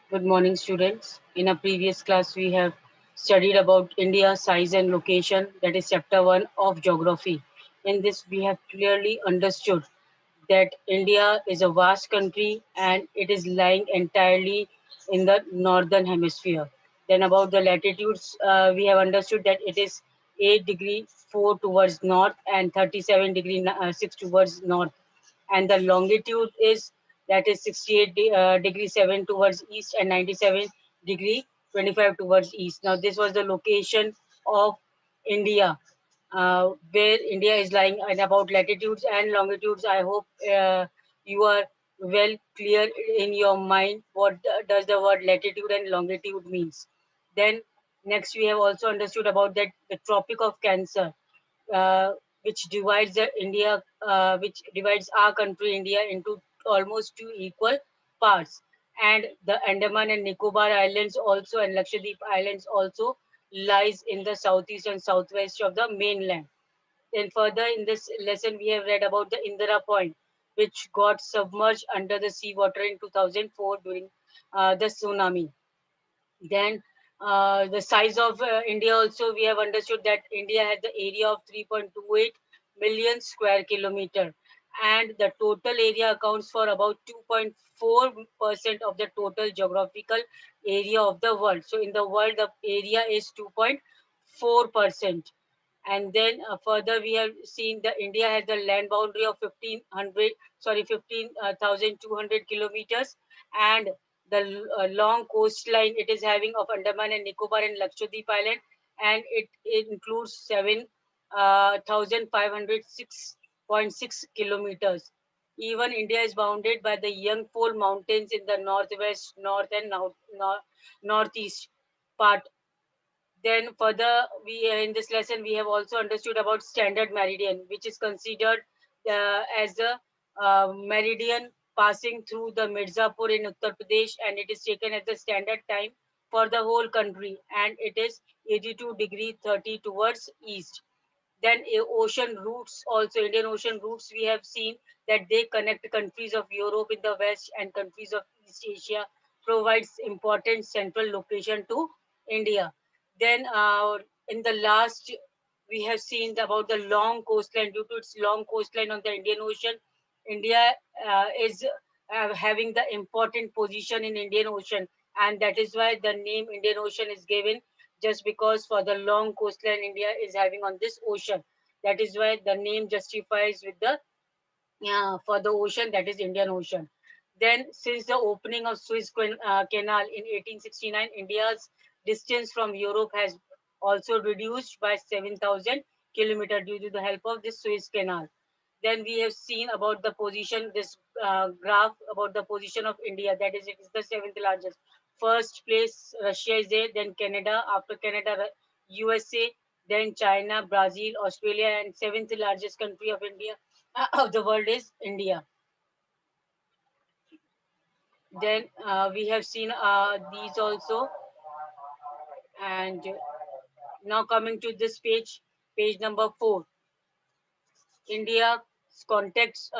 Good morning, students. In a previous class, we have studied about India, size and location. That is chapter 1 of geography. In this, we have clearly understood that India is a vast country and it is lying entirely in the northern hemisphere. Then about the latitudes, we have understood that it is 8 degree 4 towards north and 37 degree 6 towards north, and the longitude is that is 68 degree 7 towards east and 97 degree 25 towards east. Now this was the location of India, where India is lying, and about latitudes and longitudes. I hope you are well clear in your mind what does the word latitude and longitude means. Then next we have also understood about that the Tropic of Cancer, uh, which divides our country India into almost two equal parts, and the Andaman and Nicobar Islands also and Lakshadweep Islands also lies in the southeast and southwest of the mainland. Then further in this lesson, we have read about the Indira Point, which got submerged under the seawater in 2004 during the tsunami. Then the size of India also, we have understood that India has the area of 3.28 million square kilometer, and the total area accounts for about 2.4% of the total geographical area of the world. So in the world, the area is 2.4%. And then further we have seen that India has the land boundary of 15,200 kilometers, and the long coastline it is having of Andaman and Nicobar and Lakshadweep Island, and it includes 7,506.6 kilometers. Even India is bounded by the Yangfol Mountains in the northwest, north, and northeast part. Then further, we in this lesson we have also understood about standard meridian, which is considered as the meridian passing through the Mirzapur in Uttar Pradesh, and it is taken as the standard time for the whole country, and it is 82 degree 30 towards east. Then ocean routes, also Indian ocean routes, we have seen that they connect countries of Europe in the west and countries of East Asia, provides important central location to India. Then in the last, we have seen about the long coastline. Due to its long coastline on the Indian Ocean, India is having the important position in Indian Ocean, and that is why the name Indian Ocean is given, just because for the long coastline India is having on this ocean. That is why the name justifies with the for the ocean, that is Indian Ocean. Then, since the opening of Canal in 1869, India's distance from Europe has also reduced by 7,000 kilometers due to the help of this Suez Canal. Then we have seen about the position, this graph about the position of India, that is, it is the seventh largest. First place, Russia is there, then Canada, after Canada, USA, then China, Brazil, Australia, and seventh largest country of India of the world is India. Then we have seen these also, and now coming to this page, page number 4. India's contacts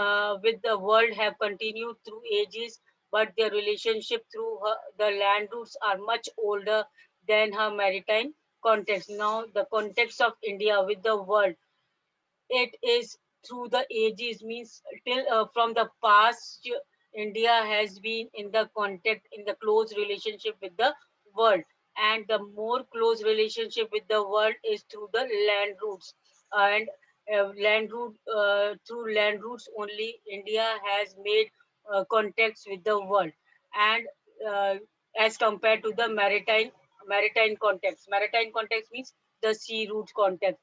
with the world have continued through ages, but their relationship through the land routes are much older than her maritime contacts. Now, the context of India with the world, it is through the ages, means till from the past, India has been in the contact, in the close relationship with the world, and the more close relationship with the world is through the land routes. And through land routes only India has made contacts with the world, and uh, as compared to the maritime context means the sea route context.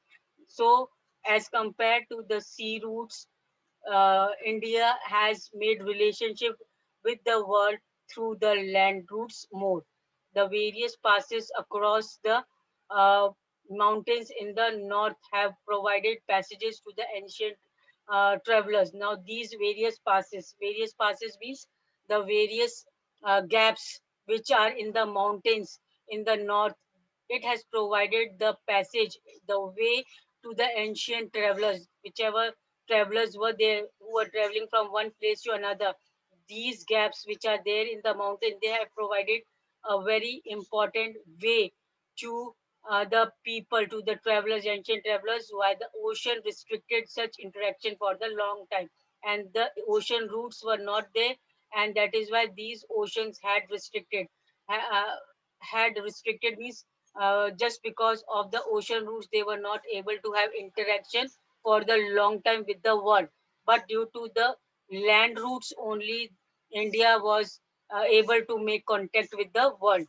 So as compared to the sea routes, India has made relationship with the world through the land routes more. The various passes across the uh, mountains in the north have provided passages to the ancient travelers. Now, these various passes means the various gaps which are in the mountains in the north. It has provided the passage, the way to the ancient travelers, whichever travelers were there who were traveling from one place to another. These gaps which are there in the mountain, they have provided a very important way to the people, to the travelers, ancient travelers, why the ocean restricted such interaction for the long time. And the ocean routes were not there, and that is why these oceans had restricted. Had restricted means just because of the ocean routes, they were not able to have interaction for the long time with the world. But due to the land routes only, India was able to make contact with the world.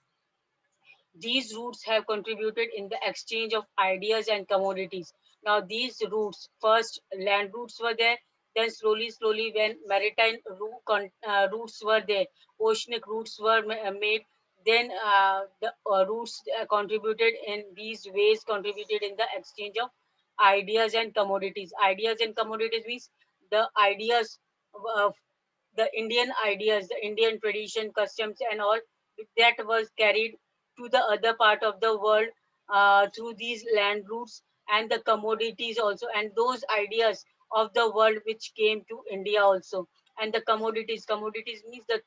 These routes have contributed in the exchange of ideas and commodities. Now, these routes, first land routes were there, then slowly, when maritime routes were there, oceanic routes were made, then the routes contributed in these ways, contributed in the exchange of ideas and commodities. Ideas and commodities means the ideas of the Indian ideas, the Indian tradition, customs, and all that was carried to the other part of the world through these land routes, and the commodities also, and those ideas of the world which came to India also. And the commodities means the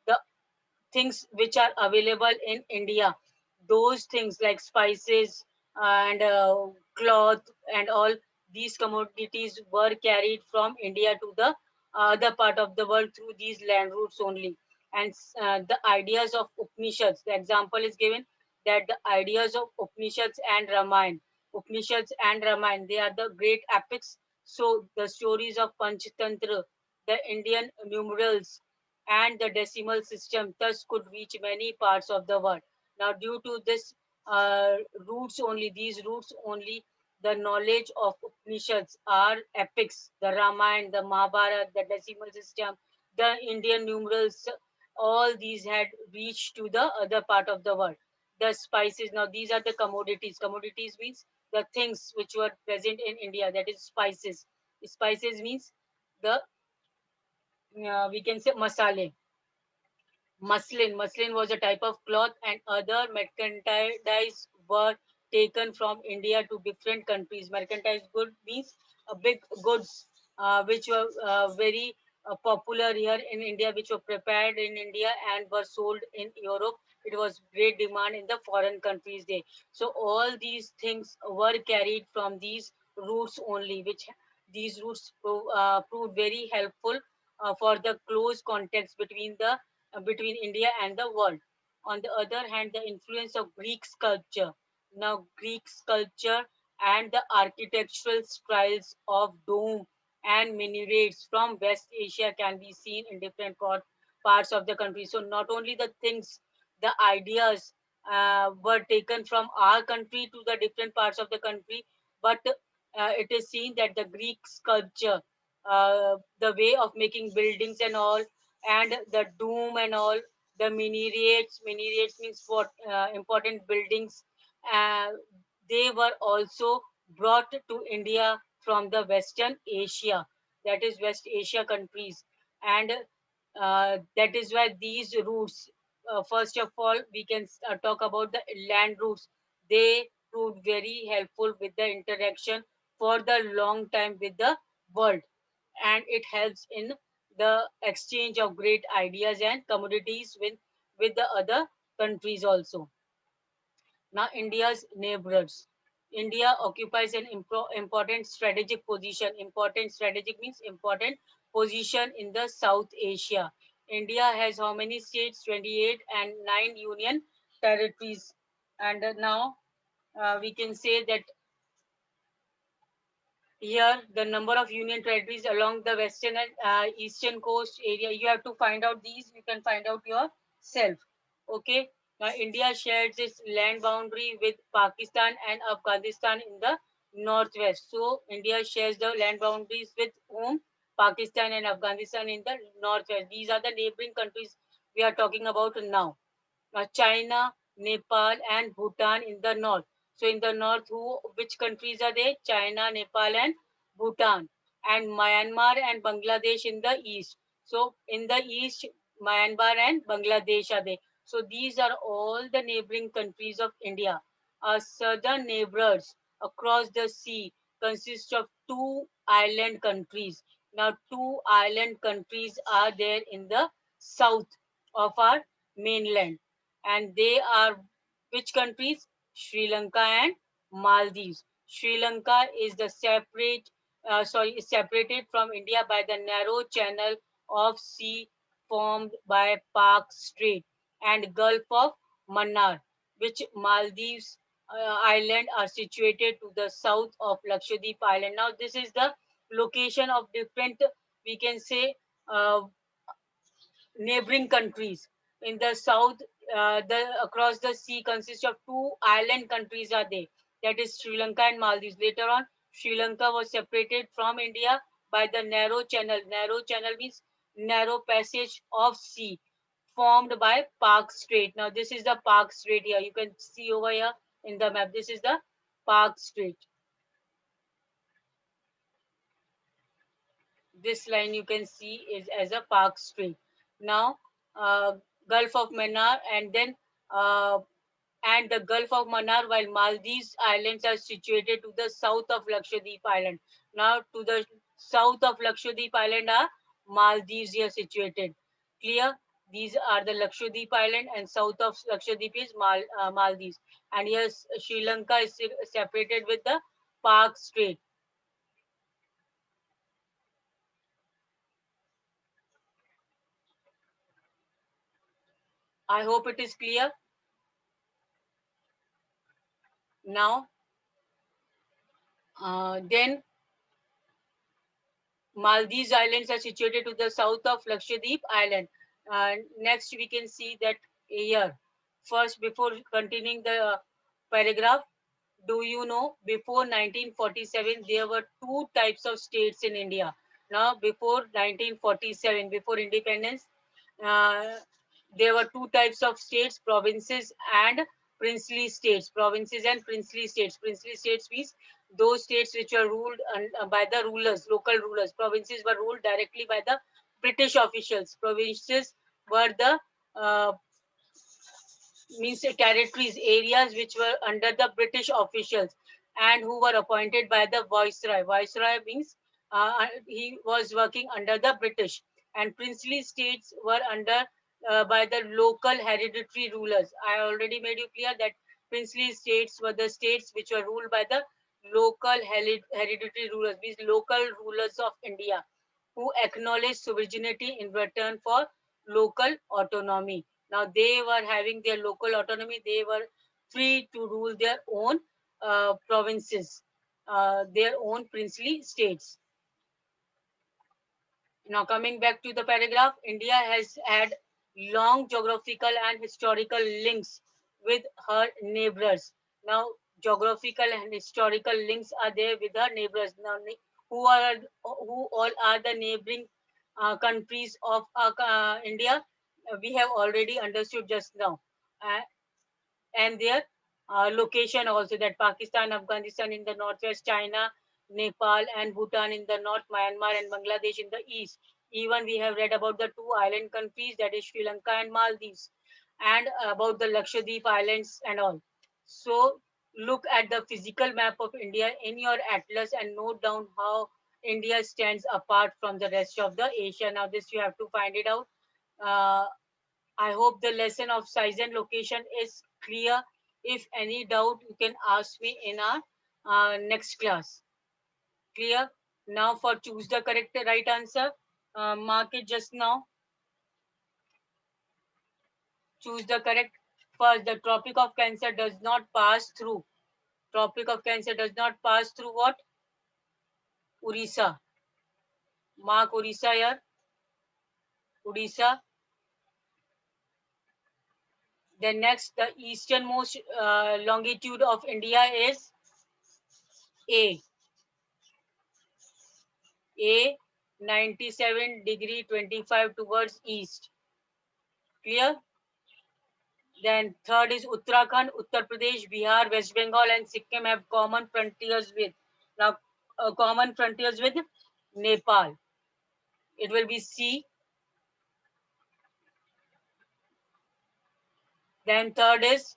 the things which are available in India. Those things like spices and cloth and all these commodities were carried from India to the other part of the world through these land routes only. And the ideas of Upanishads, the example is given that the ideas of Upanishads and Ramayana. Upanishads and Ramayana, they are the great epics. So the stories of Panchatantra, the Indian numerals, and the decimal system thus could reach many parts of the world. Now, due to this these roots only, the knowledge of Upanishads are epics, the Ramayana, the Mahabharata, the decimal system, the Indian numerals, all these had reached to the other part of the world. The spices, now these are the commodities. Commodities means the things which were present in India, that is spices. Spices means the, we can say masale. Muslin was a type of cloth, and other merchandise were taken from India to different countries. Mercantile good means big goods which were very popular here in India, which were prepared in India and were sold in Europe. It was great demand in the foreign countries there. So all these things were carried from these routes only, which these routes proved very helpful for the close contacts between India and the world. On the other hand, the influence of Greek sculpture. Now, Greek sculpture and the architectural styles of dome and minarets from West Asia can be seen in different parts of the country. So, not only the things, the ideas were taken from our country to the different parts of the country, but it is seen that the Greek sculpture, the way of making buildings and all, and the dome and all, the minarets means what, important buildings, uh, they were also brought to India from the Western Asia, that is West Asia countries. And that is why these routes, first of all, we can talk about the land routes. They proved very helpful with the interaction for the long time with the world, and it helps in the exchange of great ideas and commodities with the other countries also. Now, India's neighbors. India occupies an important strategic position. Important strategic means important position in the South Asia. India has how many states? 28, and 9 union territories. And now we can say that here the number of union territories along the western and eastern coast area, you have to find out these, you can find out yourself. Okay, now India shares its land boundary with Pakistan and Afghanistan in the northwest. So India shares the land boundaries with whom? Pakistan and Afghanistan in the northwest. These are the neighboring countries we are talking about now. China, Nepal, and Bhutan in the north. So in the north, which countries are there? China, Nepal, and Bhutan, and Myanmar and Bangladesh in the east. So in the east, Myanmar and Bangladesh are there. So these are all the neighboring countries of India. Our southern neighbors across the sea consist of two island countries. Now, two island countries are there in the south of our mainland. And they are which countries? Sri Lanka and Maldives. Sri Lanka is the is separated from India by the narrow channel of sea formed by Park Strait and Gulf of Mannar, which Maldives island are situated to the south of Lakshadweep Island. Now, this is the location of different, we can say, uh, neighboring countries. In the south, the across the sea consists of two island countries are there. That is Sri Lanka and Maldives. Later on, Sri Lanka was separated from India by the narrow channel. Narrow channel means narrow passage of sea formed by Park Strait. Now, this is the Park Strait here. You can see over here in the map. This is the Park Strait. This line you can see is as a Park Strait. Now, uh, Gulf of Mannar uh, and the Gulf of Mannar, while Maldives Islands are situated to the south of Lakshadweep Island. Now, to the south of Lakshadweep Island are Maldives here situated. Clear? These are the Lakshadweep Island, and south of Lakshadweep is Maldives. And yes, Sri Lanka is separated with the Park Strait. I hope it is clear. Now, then Maldives Islands are situated to the south of Lakshadweep Island. Next, we can see that here. First, before continuing the paragraph, do you know before 1947 there were two types of states in India? Now, before 1947, before independence, uh, there were two types of states: provinces and princely states. Provinces and princely states. Princely states means those states which were ruled by the rulers, local rulers. Provinces were ruled directly by the British officials. Provinces were the means territories, areas which were under the British officials and who were appointed by the Viceroy. Viceroy means he was working under the British, and princely states were under by the local hereditary rulers. I already made you clear that princely states were the states which were ruled by the local hereditary rulers, means local rulers of India, who acknowledged sovereignty in return for local autonomy. Now they were having their local autonomy. They were free to rule their own provinces, their own princely states. Now coming back to the paragraph, India has had long geographical and historical links with her neighbors. Now geographical and historical links are there with her neighbors. Now who all are the neighboring countries of India? We have already understood just now. Uh, and their location also, that Pakistan, Afghanistan in the northwest, China, Nepal, and Bhutan in the north, Myanmar and Bangladesh in the east. Even we have read about the two island countries, that is Sri Lanka and Maldives, and about the Lakshadweep Islands and all. So look at the physical map of India in your atlas and note down how India stands apart from the rest of the Asia. Now this you have to find it out. Uh, I hope the lesson of size and location is clear. If any doubt, you can ask me in our next class. Clear? Now for choose the correct right answer, mark it just now. Choose the correct. First, the Tropic of Cancer does not pass through. Tropic of Cancer does not pass through what? Orissa. Mark Orissa here. Odisha. Then next, the easternmost longitude of India is A. A 97 degree 25 towards east. Clear? Then third is Uttarakhand, Uttar Pradesh, Bihar, West Bengal, and Sikkim have common frontiers with. Now, common frontiers with Nepal. It will be C. Then third is,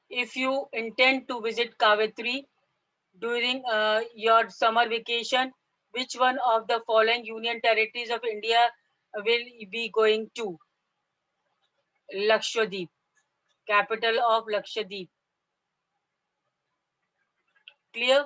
if you intend to visit Kavitri during your summer vacation, which one of the following union territories of India will be going to? Lakshadweep. Capital of Lakshadweep. Clear?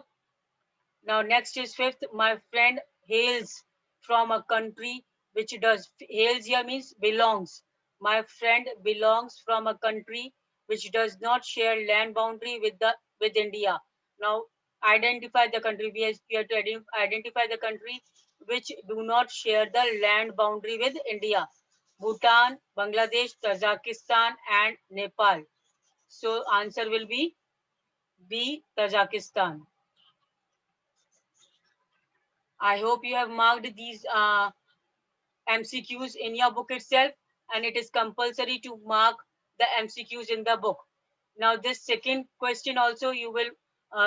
Now next is fifth. My friend hails from a country which does, hails here means belongs. My friend belongs from a country which does not share land boundary with India. Now identify the country. We have to identify the country which do not share the land boundary with India. Bhutan, Bangladesh, Tajikistan and Nepal. So answer will be B, Tajikistan. I hope you have marked these MCQs in your book itself, and it is compulsory to mark the MCQs in the book. Now, this second question also, you will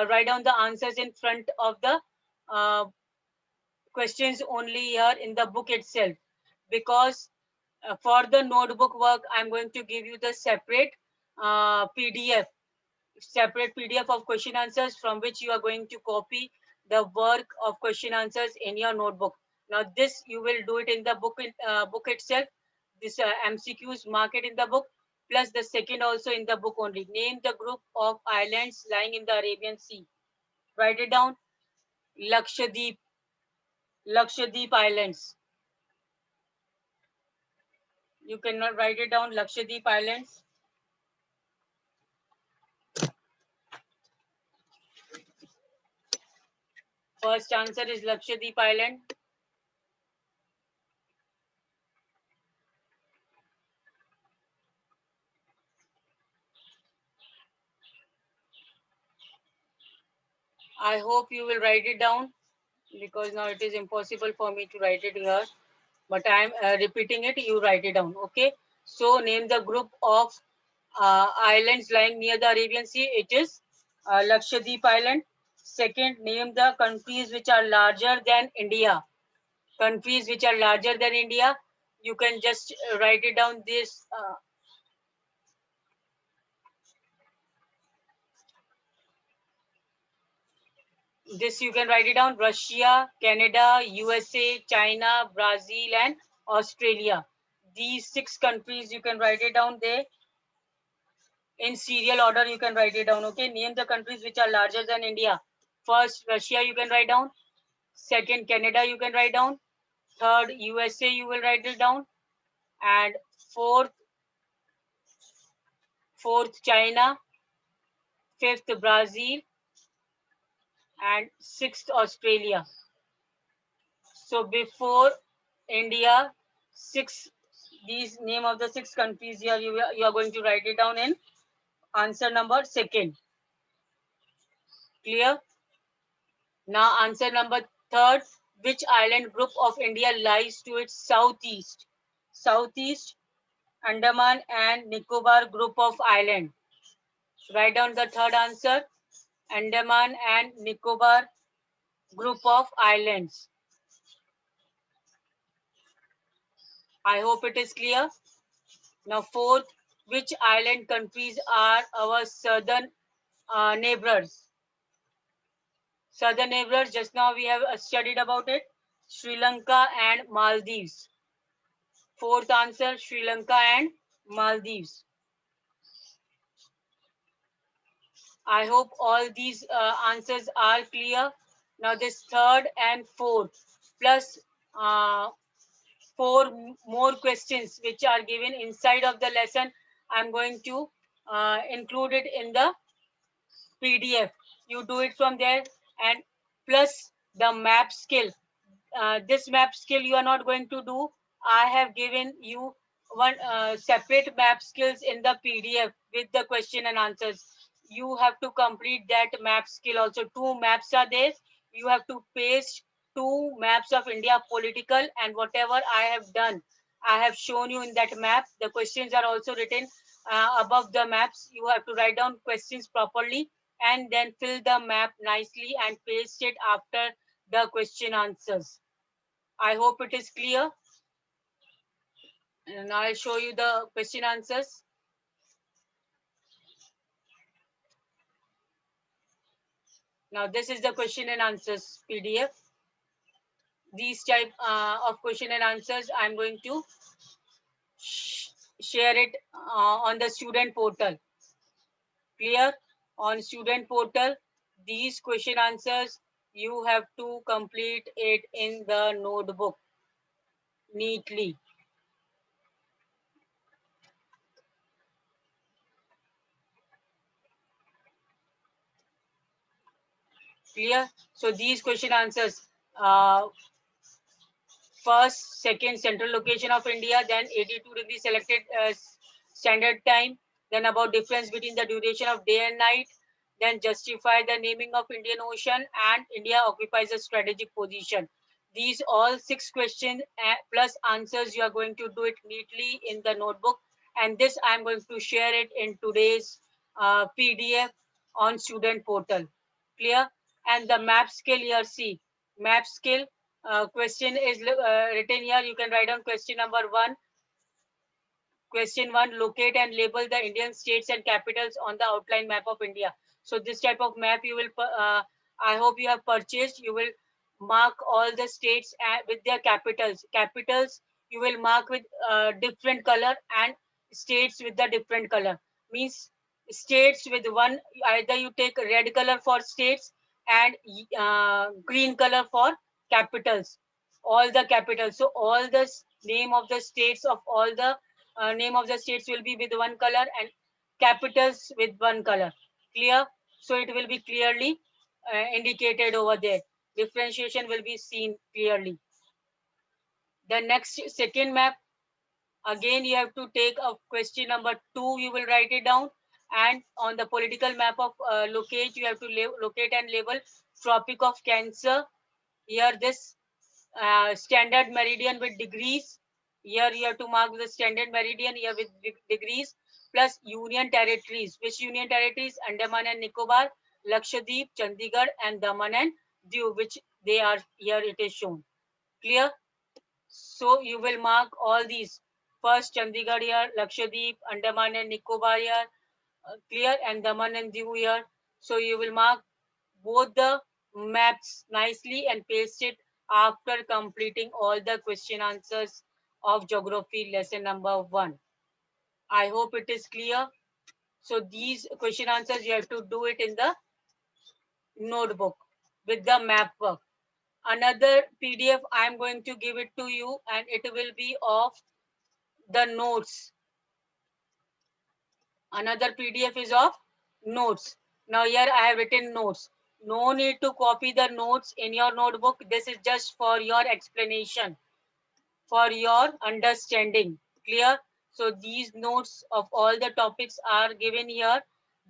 write down the answers in front of the uh, questions only here in the book itself, because for the notebook work, I'm going to give you the PDF separate PDF of question answers from which you are going to copy the work of question answers in your notebook. Now this you will do it in the book itself. This MCQs mark it in the book, plus the second also in the book only. Name the group of islands lying in the Arabian Sea. Write it down. Lakshadweep, Lakshadweep Islands. You cannot write it down. Lakshadweep Islands. First answer is Lakshadweep Island. I hope you will write it down, because now it is impossible for me to write it here, but I am repeating it. You write it down. Okay. So name the group of islands lying near the Arabian Sea. It is Lakshadweep Island. Second, name the countries which are larger than India. Countries which are larger than India. You can just write it down. This you can write it down. Russia, Canada, USA, China, Brazil, and Australia. These 6 countries you can write it down there in serial order. You can write it down. Okay. Name the countries which are larger than India. First, Russia you can write down. Second, Canada you can write down. Third, USA you will write it down. And fourth, China. Fifth, Brazil. And sixth, Australia. So before India, six, these name of the 6 countries here, you are going to write it down in answer number second. Clear? Now answer number third. Which island group of India lies to its southeast? Southeast, Andaman and Nicobar group of island. Write down the third answer. Andaman and Nicobar group of islands. I hope it is clear. Now fourth, which island countries are our southern neighbors? Southern neighbors, just now we have studied about it. Sri Lanka and Maldives. Fourth answer, Sri Lanka and Maldives. I hope all these answers are clear. Now this third and fourth, plus 4 more questions which are given inside of the lesson. I'm going to include it in the PDF. You do it from there, and plus the map skill. This map skill you are not going to do. I have given you one separate map skills in the PDF with the question and answers. You have to complete that map skill also. 2 maps are there. You have to paste 2 maps of India political, and whatever I have done, I have shown you in that map. The questions are also written above the maps. You have to write down questions properly and then fill the map nicely and paste it after the question answers. I hope it is clear. And I'll show you the question answers. Now this is the question and answers PDF. These type of question and answers I'm going to share it on the student portal. Clear? On student portal, these question answers, you have to complete it in the notebook neatly. Clear? So these question answers, first, second, central location of India, then 82 degree selected standard time, then about difference between the duration of day and night, then justify the naming of Indian Ocean, and India occupies a strategic position. These all 6 questions plus answers, you are going to do it neatly in the notebook, and this I am going to share it in today's PDF on student portal. Clear? And the map skill here, see, map skill question is written here. You can write down question number 1. Question 1, locate and label the Indian states and capitals on the outline map of India. So this type of map you will, I hope you have purchased. You will mark all the states with their capitals. Capitals you will mark with different color, and states with the different color. Means states with one, either you take red color for states and green color for capitals. All the capitals. So all the name of the states of all the name of the states will be with one color, and capitals with one color. Clear? So it will be clearly indicated over there. Differentiation will be seen clearly. The next second map, again you have to take a question number 2, you will write it down, and on the political map of locate, you have to locate and label Tropic of Cancer. Here this standard meridian with degrees. Here you have to mark the standard meridian here with degrees, plus union territories. Which union territories? Andaman and Nicobar, Lakshadweep, Chandigarh, and Daman and Diu, which they are here, it is shown. Clear? So you will mark all these. First Chandigarh here, Lakshadweep, Andaman and Nicobar here, clear, and Daman and Diu here. So you will mark both the maps nicely and paste it after completing all the question answers of geography lesson number 1. I hope it is clear. So these question answers, you have to do it in the notebook with the map work. Another PDF I am going to give it to you, and it will be of the notes. Another PDF is of notes. Now here I have written notes. No need to copy the notes in your notebook. This is just for your explanation, for your understanding. Clear? So these notes of all the topics are given here.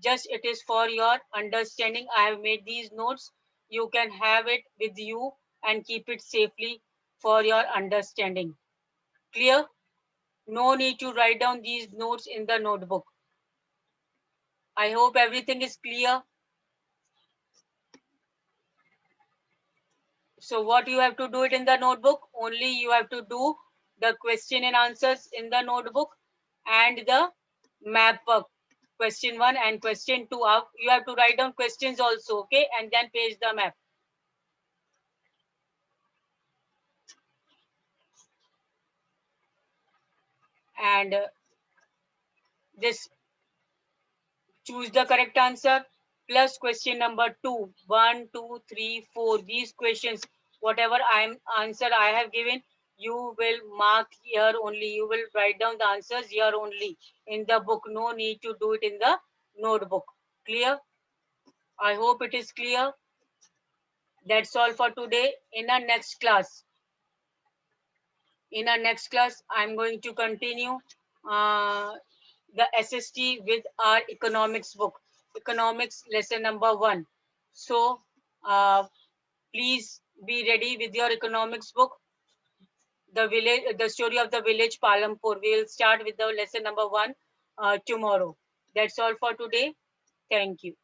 Just it is for your understanding. I have made these notes. You can have it with you and keep it safely for your understanding. Clear? No need to write down these notes in the notebook. I hope everything is clear. So what you have to do it in the notebook? Only you have to do the question and answers in the notebook, and the map work. Question 1 and question 2. You have to write down questions also, okay? And then page the map. And this, choose the correct answer plus question number 2. 1, 2, 3, 4. These questions, whatever answer I have given, you will mark here only. You will write down the answers here only in the book. No need to do it in the notebook. Clear? I hope it is clear. That's all for today. In our next class, I'm going to continue uh, the SST with our economics book, economics lesson number 1. So please be ready with your economics book. The story of the village Palampur. We will start with the lesson number 1 tomorrow. That's all for today. Thank you.